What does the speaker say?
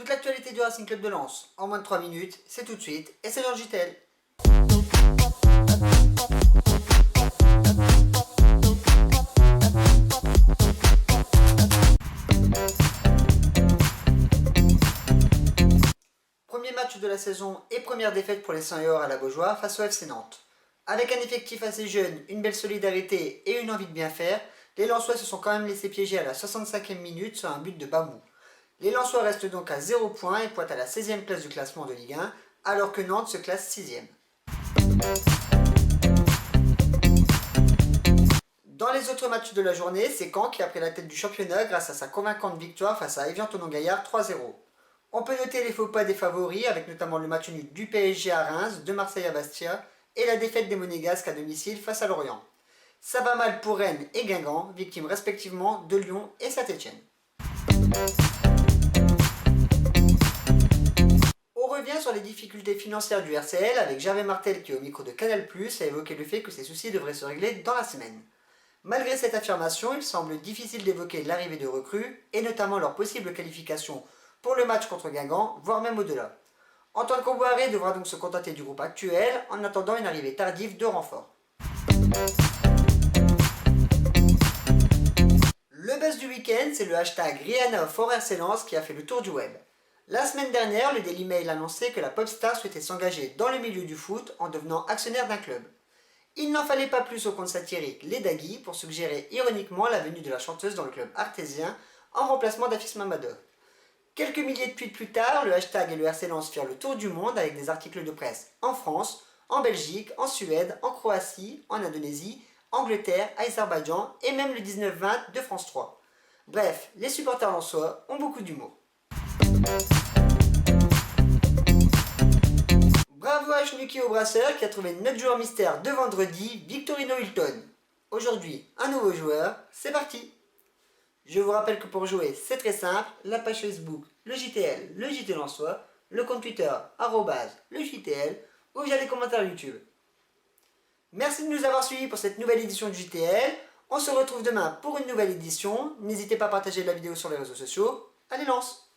Toute l'actualité du Racing Club de Lens, en moins de 3 minutes, c'est tout de suite, et c'est dans le JTL. Premier match de la saison et première défaite pour les 100 et or à la Beaujoire face au FC Nantes. Avec un effectif assez jeune, une belle solidarité et une envie de bien faire, les Lensois se sont quand même laissés piéger à la 65e minute sur un but de Bamou. Les Lensois restent donc à 0 points et pointent à la 16e place du classement de Ligue 1, alors que Nantes se classe 6e. Dans les autres matchs de la journée, c'est Caen qui a pris la tête du championnat grâce à sa convaincante victoire face à Évian-Thonon-Gaillard 3-0. On peut noter les faux pas des favoris avec notamment le match nul du PSG à Reims, de Marseille à Bastia et la défaite des Monégasques à domicile face à Lorient. Ça va mal pour Rennes et Guingamp, victimes respectivement de Lyon et Saint-Etienne. On revient sur les difficultés financières du RCL avec Gervais Martel qui au micro de Canal+, a évoqué le fait que ces soucis devraient se régler dans la semaine. Malgré cette affirmation, il semble difficile d'évoquer l'arrivée de recrues et notamment leur possible qualification pour le match contre Guingamp, voire même au-delà. Antoine Kombouaré devra donc se contenter du groupe actuel en attendant une arrivée tardive de renforts. Le buzz du week-end, c'est le hashtag Rihanna for RC Lens qui a fait le tour du web. La semaine dernière, le Daily Mail annonçait que la pop star souhaitait s'engager dans le milieu du foot en devenant actionnaire d'un club. Il n'en fallait pas plus au compte satirique Les Dagui pour suggérer ironiquement la venue de la chanteuse dans le club artésien en remplacement d'Afis Mamadov. Quelques milliers de tweets plus tard, le hashtag et le RC Lens firent le tour du monde avec des articles de presse en France, en Belgique, en Suède, en Croatie, en Indonésie, Angleterre, Azerbaïdjan et même le 19-20 de France 3. Bref, les supporters lensois ont beaucoup d'humour. Bravo à Schnucky au brasseur qui a trouvé notre joueur mystère de vendredi, Victorino Hilton. Aujourd'hui, un nouveau joueur, c'est parti! Je vous rappelle que pour jouer, c'est très simple, la page Facebook, le JTL, le JT Lensois, le compte Twitter, @le JTL, ou via les commentaires YouTube. Merci de nous avoir suivis pour cette nouvelle édition du JTL. On se retrouve demain pour une nouvelle édition. N'hésitez pas à partager la vidéo sur les réseaux sociaux. Allez, lance!